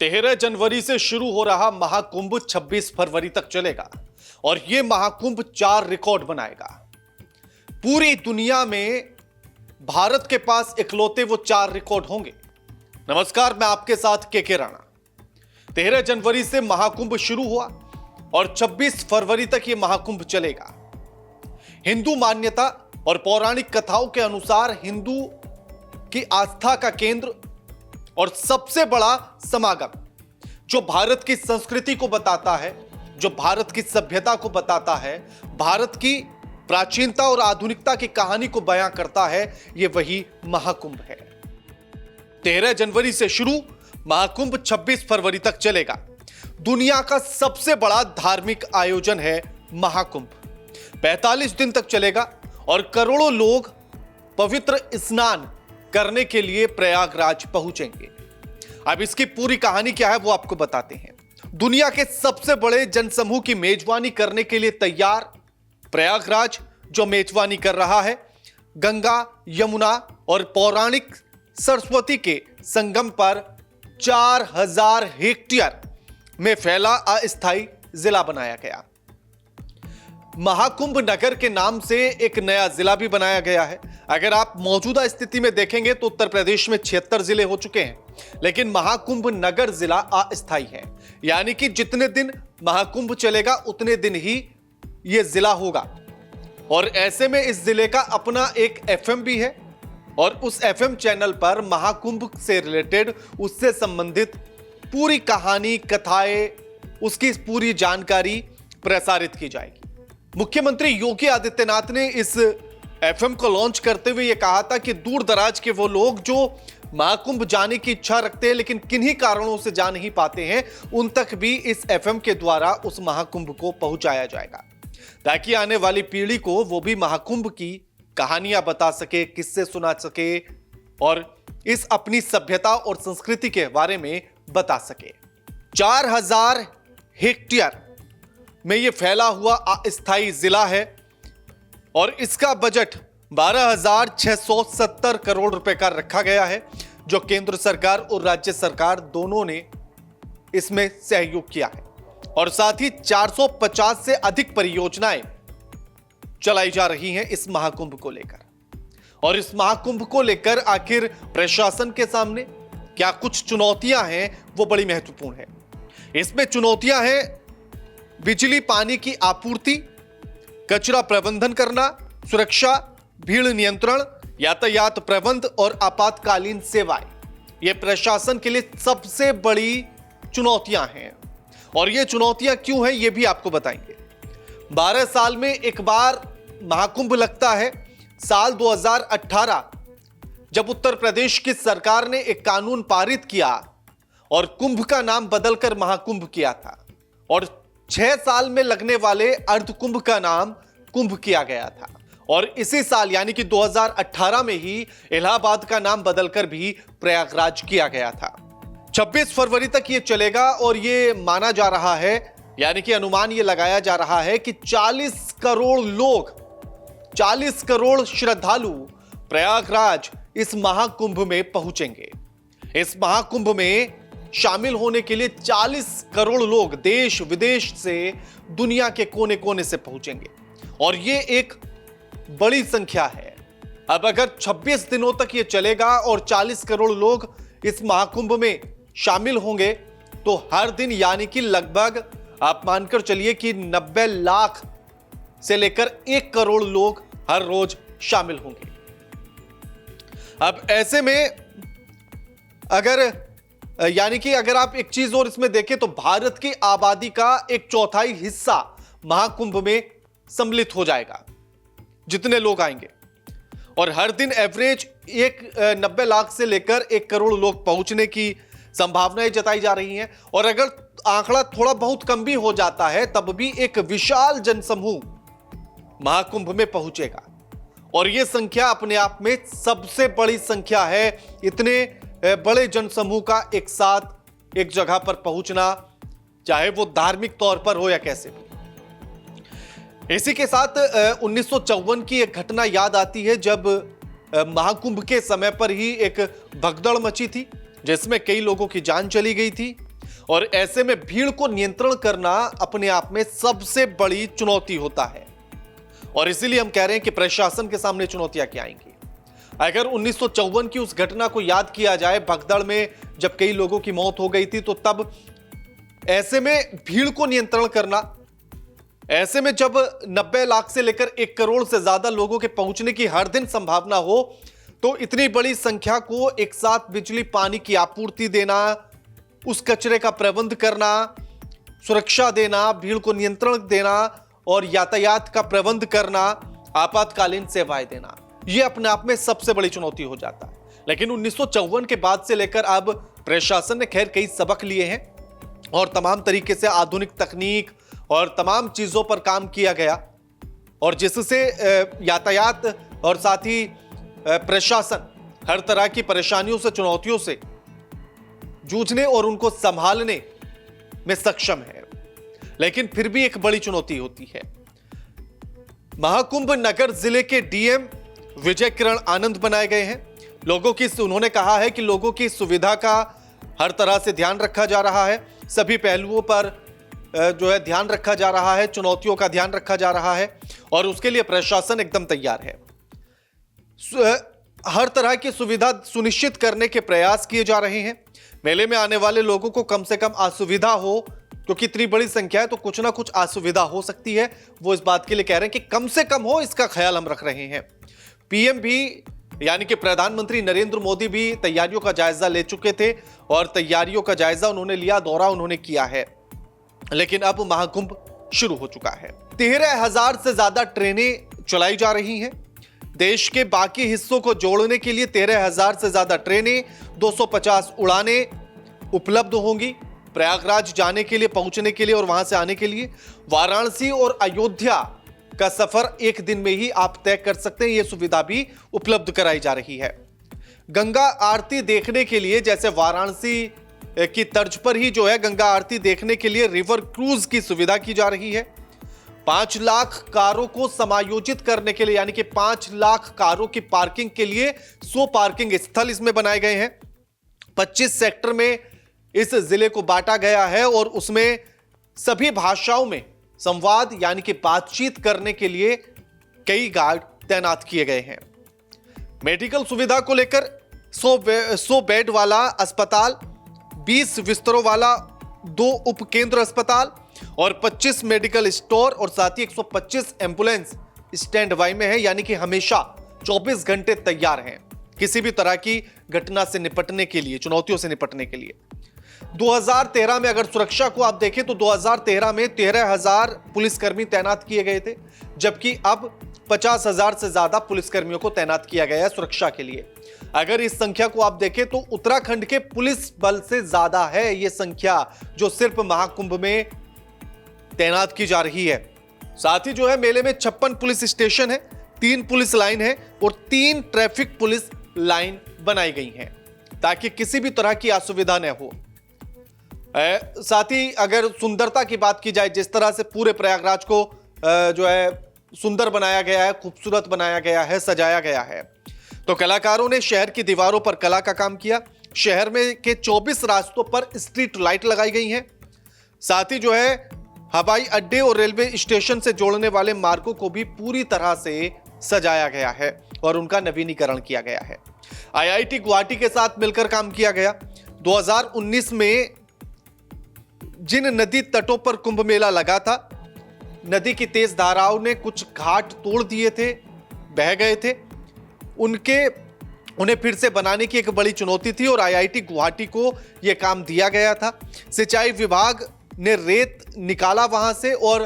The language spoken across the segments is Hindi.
13 जनवरी से शुरू हो रहा महाकुंभ 26 फरवरी तक चलेगा और यह महाकुंभ 4 रिकॉर्ड बनाएगा। पूरी दुनिया में भारत के पास इकलौते वो 4 रिकॉर्ड होंगे। नमस्कार, मैं आपके साथ के राणा। 13 जनवरी से महाकुंभ शुरू हुआ और 26 फरवरी तक यह महाकुंभ चलेगा। हिंदू मान्यता और पौराणिक कथाओं के अनुसार हिंदू की आस्था का केंद्र और सबसे बड़ा समागम जो भारत की संस्कृति को बताता है, जो भारत की सभ्यता को बताता है, भारत की प्राचीनता और आधुनिकता की कहानी को बयां करता है, यह वही महाकुंभ है। 13 जनवरी से शुरू महाकुंभ 26 फरवरी तक चलेगा। दुनिया का सबसे बड़ा धार्मिक आयोजन है महाकुंभ। 45 दिन तक चलेगा और करोड़ों लोग पवित्र स्नान करने के लिए प्रयागराज पहुंचेंगे। अब इसकी पूरी कहानी क्या है वो आपको बताते हैं। दुनिया के सबसे बड़े जनसमूह की मेजबानी करने के लिए तैयार प्रयागराज जो मेजबानी कर रहा है, गंगा, यमुना और पौराणिक सरस्वती के संगम पर 4000 हेक्टेयर में फैला अस्थायी जिला बनाया गया। महाकुंभ नगर के नाम से एक नया जिला भी बनाया गया है। अगर आप मौजूदा स्थिति में देखेंगे तो उत्तर प्रदेश में 76 जिले हो चुके हैं, लेकिन महाकुंभ नगर जिला अस्थायी है, यानी कि जितने दिन महाकुंभ चलेगा उतने दिन ही यह जिला होगा। और ऐसे में इस जिले का अपना एक एफएम भी है और उस एफएम चैनल पर महाकुंभ से रिलेटेड, उससे संबंधित पूरी कहानी, कथाएं, उसकी पूरी जानकारी प्रसारित की जाएगी। मुख्यमंत्री योगी आदित्यनाथ ने इस एफएम को लॉन्च करते हुए यह कहा था कि दूर दराज के वो लोग जो महाकुंभ जाने की इच्छा रखते हैं लेकिन किन्हीं कारणों से जा नहीं पाते हैं, उन तक भी इस एफएम के द्वारा उस महाकुंभ को पहुंचाया जाएगा, ताकि आने वाली पीढ़ी को वो भी महाकुंभ की कहानियां बता सके, किस्से सुना सके और इस अपनी सभ्यता और संस्कृति के बारे में बता सके। 4000 हेक्टेयर में यह फैला हुआ अस्थायी जिला है और इसका बजट 12,670 करोड़ रुपए का रखा गया है, जो केंद्र सरकार और राज्य सरकार दोनों ने इसमें सहयोग किया है। और साथ ही 450 से अधिक परियोजनाएं चलाई जा रही हैं इस महाकुंभ को लेकर। और इस महाकुंभ को लेकर आखिर प्रशासन के सामने क्या कुछ चुनौतियां हैं, वो बड़ी महत्वपूर्ण है। इसमें चुनौतियां हैं बिजली पानी की आपूर्ति, कचरा प्रबंधन करना, सुरक्षा, भीड़ नियंत्रण, यातायात प्रबंध और आपातकालीन सेवाएं। ये प्रशासन के लिए सबसे बड़ी चुनौतियां हैं। और ये चुनौतियां क्यों हैं ये भी आपको बताएंगे। 12 साल में एक बार महाकुंभ लगता है। साल 2018 जब उत्तर प्रदेश की सरकार ने एक कानून पारित किया और कुंभ का नाम बदलकर महाकुंभ किया था और 6 साल में लगने वाले अर्धकुंभ का नाम कुंभ किया गया था। और इसी साल यानी कि 2018 में ही इलाहाबाद का नाम बदलकर भी प्रयागराज किया गया था। 26 फरवरी तक यह चलेगा और यह माना जा रहा है, यानी कि अनुमान यह लगाया जा रहा है कि 40 करोड़ लोग, 40 करोड़ श्रद्धालु प्रयागराज इस महाकुंभ में पहुंचेंगे। इस महाकुंभ में शामिल होने के लिए 40 करोड़ लोग देश विदेश से, दुनिया के कोने कोने से पहुंचेंगे और यह एक बड़ी संख्या है। अब अगर 26 दिनों तक यह चलेगा और 40 करोड़ लोग इस महाकुंभ में शामिल होंगे तो हर दिन यानी कि लगभग आप मानकर चलिए कि 90 लाख से लेकर 1 करोड़ लोग हर रोज शामिल होंगे। अब ऐसे में अगर आप एक चीज और इसमें देखें तो भारत की आबादी का 1/4 हिस्सा महाकुंभ में सम्मिलित हो जाएगा, जितने लोग आएंगे। और हर दिन एवरेज 90 लाख से लेकर 1 करोड़ लोग पहुंचने की संभावनाएं जताई जा रही हैं। और अगर आंकड़ा थोड़ा बहुत कम भी हो जाता है तब भी एक विशाल जनसमूह महाकुंभ में पहुंचेगा और यह संख्या अपने आप में सबसे बड़ी संख्या है। इतने बड़े जनसमूह का एक साथ एक जगह पर पहुंचना, चाहे वो धार्मिक तौर पर हो या कैसे भी। इसी के साथ 1954 की एक घटना याद आती है जब महाकुंभ के समय पर ही एक भगदड़ मची थी जिसमें कई लोगों की जान चली गई थी और ऐसे में भीड़ को नियंत्रण करना अपने आप में सबसे बड़ी चुनौती होता है। और इसीलिए हम कह रहे हैं कि प्रशासन के सामने चुनौतियां क्या आएंगी। अगर 1954 की उस घटना को याद किया जाए, भगदड़ में जब कई लोगों की मौत हो गई थी, तो तब ऐसे में भीड़ को नियंत्रण करना, ऐसे में जब 90 लाख से लेकर 1 करोड़ से ज्यादा लोगों के पहुंचने की हर दिन संभावना हो, तो इतनी बड़ी संख्या को एक साथ बिजली पानी की आपूर्ति देना, उस कचरे का प्रबंध करना, सुरक्षा देना, भीड़ को नियंत्रण देना और यातायात का प्रबंध करना, आपातकालीन सेवाएं देना, यह अपने आप में सबसे बड़ी चुनौती हो जाता है। लेकिन 1954 के बाद से लेकर अब प्रशासन ने खैर कई सबक लिए हैं और तमाम तरीके से आधुनिक तकनीक और तमाम चीजों पर काम किया गया, और जिससे यातायात और साथ ही प्रशासन हर तरह की परेशानियों से, चुनौतियों से जूझने और उनको संभालने में सक्षम है। लेकिन फिर भी एक बड़ी चुनौती होती है। महाकुंभ नगर जिले के डीएम विजय किरण आनंद बनाए गए हैं। उन्होंने कहा है कि लोगों की सुविधा का हर तरह से ध्यान रखा जा रहा है, सभी पहलुओं पर जो है ध्यान रखा जा रहा है, चुनौतियों का ध्यान रखा जा रहा है और उसके लिए प्रशासन एकदम तैयार है। हर तरह की सुविधा सुनिश्चित करने के प्रयास किए जा रहे हैं। मेले में आने वाले लोगों को कम से कम असुविधा हो, क्योंकि इतनी बड़ी संख्या है तो कुछ ना कुछ असुविधा हो सकती है, वो इस बात के लिए कह रहे हैं कि कम से कम हो, इसका ख्याल हम रख रहे हैं। पीएम भी यानी कि प्रधानमंत्री नरेंद्र मोदी भी तैयारियों का जायजा ले चुके थे और तैयारियों का जायजा उन्होंने लिया, दौरा उन्होंने किया है। लेकिन अब महाकुंभ शुरू हो चुका है। 13,000 से ज्यादा ट्रेनें चलाई जा रही हैं। देश के बाकी हिस्सों को जोड़ने के लिए 13,000 से ज्यादा ट्रेनें, 250 उड़ानें उपलब्ध होंगी प्रयागराज जाने के लिए, पहुंचने के लिए और वहां से आने के लिए। वाराणसी और अयोध्या का सफर एक दिन में ही आप तय कर सकते हैं, यह सुविधा भी उपलब्ध कराई जा रही है। गंगा आरती देखने के लिए, जैसे वाराणसी की तर्ज पर ही जो है गंगा आरती देखने के लिए रिवर क्रूज की सुविधा की जा रही है। 5 लाख कारों को समायोजित करने के लिए, यानी कि 5 लाख कारों की पार्किंग के लिए 100 पार्किंग स्थल इसमें बनाए गए हैं। 25 सेक्टर में इस जिले को बांटा गया है और उसमें सभी भाषाओं में संवाद यानी कि बातचीत करने के लिए कई गार्ड तैनात किए गए हैं। मेडिकल सुविधा को लेकर 100 बेड वाला अस्पताल, 20 बिस्तरों वाला 2 उपकेंद्र अस्पताल और 25 मेडिकल स्टोर और साथ ही 125 एम्बुलेंस स्टैंड बाई में है, यानी कि हमेशा 24 घंटे तैयार हैं किसी भी तरह की घटना से निपटने के लिए, चुनौतियों से निपटने के लिए। 2013 में अगर सुरक्षा को आप देखें तो 2013 में 13,000 पुलिसकर्मी तैनात किए गए थे, जबकि अब 50,000 से ज्यादा पुलिसकर्मियों को तैनात किया गया है सुरक्षा के लिए। अगर इस संख्या को आप देखें तो उत्तराखंड के पुलिस बल से ज्यादा है यह संख्या जो सिर्फ महाकुंभ में तैनात की जा रही है। साथ ही जो है मेले में 56 पुलिस स्टेशन है, 3 पुलिस लाइन है और 3 ट्रैफिक पुलिस लाइन बनाई गई हैं ताकि किसी भी तरह की असुविधा न हो। साथ ही अगर सुंदरता की बात की जाए, जिस तरह से पूरे प्रयागराज को जो है सुंदर बनाया गया है, खूबसूरत बनाया गया है, सजाया गया है, तो कलाकारों ने शहर की दीवारों पर कला का काम किया। शहर में के 24 रास्तों पर स्ट्रीट लाइट लगाई गई हैं। साथ ही जो है हवाई अड्डे और रेलवे स्टेशन से जोड़ने वाले मार्गों को भी पूरी तरह से सजाया गया है और उनका नवीनीकरण किया गया है। आईआईटी गुवाहाटी के साथ मिलकर काम किया गया। 2019 में जिन नदी तटों पर कुंभ मेला लगा था, नदी की तेज धाराओं ने कुछ घाट तोड़ दिए थे, बह गए थे, उन्हें फिर से बनाने की एक बड़ी चुनौती थी और आईआईटी गुवाहाटी को यह काम दिया गया था। सिंचाई विभाग ने रेत निकाला वहां से और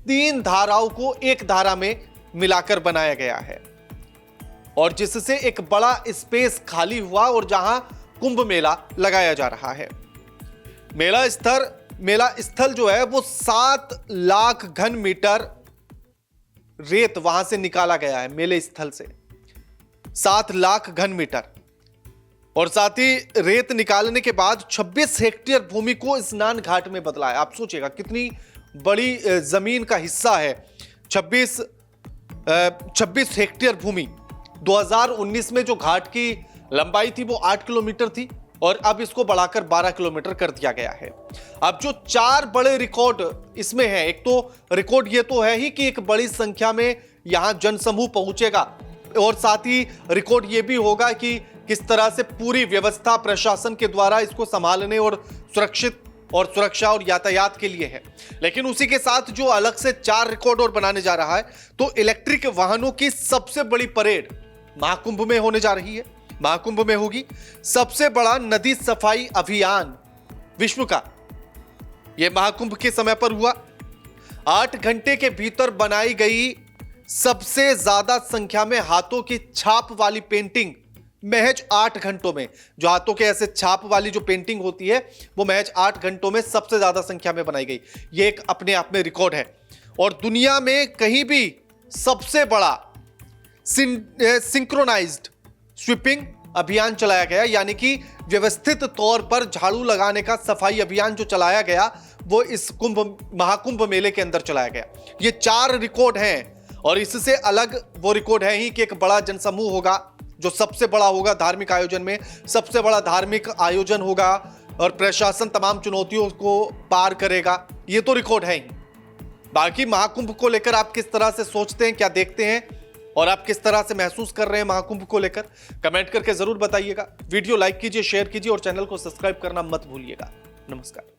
3 धाराओं को एक धारा में मिलाकर बनाया गया है और जिससे एक बड़ा स्पेस खाली हुआ और जहां कुंभ मेला लगाया जा रहा है। मेला स्थल जो है वो 7 लाख घन मीटर रेत वहां से निकाला गया है। मेले स्थल से 7 लाख घन मीटर और साथ ही रेत निकालने के बाद 26 हेक्टेयर भूमि को स्नान घाट में बदला है। आप सोचिएगा कितनी बड़ी जमीन का हिस्सा है। 26 हेक्टेयर भूमि। 2019 में जो घाट की लंबाई थी वो 8 किलोमीटर थी, और अब इसको बढ़ाकर 12 किलोमीटर कर दिया गया है। अब जो 4 बड़े रिकॉर्ड इसमें है, एक तो रिकॉर्ड ये तो है ही कि एक बड़ी संख्या में यहां जनसमूह पहुंचेगा, और साथ ही रिकॉर्ड ये भी होगा कि किस तरह से पूरी व्यवस्था प्रशासन के द्वारा इसको संभालने और सुरक्षित और सुरक्षा और यातायात के लिए है। लेकिन उसी के साथ जो अलग से 4 रिकॉर्ड और बनाने जा रहा है, तो इलेक्ट्रिक वाहनों की सबसे बड़ी परेड महाकुंभ में होने जा रही है। महाकुंभ में होगी सबसे बड़ा नदी सफाई अभियान विश्व का। यह महाकुंभ के समय पर हुआ। 8 घंटे के भीतर बनाई गई सबसे ज्यादा संख्या में हाथों की छाप वाली पेंटिंग, महज 8 घंटों में। जो हाथों के ऐसे छाप वाली जो पेंटिंग होती है, वो महज 8 घंटों में सबसे ज्यादा संख्या में बनाई गई। ये एक अपने आप में रिकॉर्ड है। और दुनिया में कहीं भी सबसे बड़ा सिंक्रोनाइज्ड स्वीपिंग अभियान चलाया गया, यानी कि व्यवस्थित तौर पर झाड़ू लगाने का सफाई अभियान जो चलाया गया, वो इस महाकुंभ मेले के अंदर चलाया गया। ये 4 रिकॉर्ड हैं। और इससे अलग वो रिकॉर्ड है ही कि एक बड़ा जनसमूह होगा, जो सबसे बड़ा होगा धार्मिक आयोजन में, सबसे बड़ा धार्मिक आयोजन होगा, और प्रशासन तमाम चुनौतियों को पार करेगा। ये तो रिकॉर्ड है ही। बाकी महाकुंभ को लेकर आप किस तरह से सोचते हैं, क्या देखते हैं, और आप किस तरह से महसूस कर रहे हैं महाकुंभ को लेकर, कमेंट करके जरूर बताइएगा। वीडियो लाइक कीजिए, शेयर कीजिए और चैनल को सब्सक्राइब करना मत भूलिएगा। नमस्कार।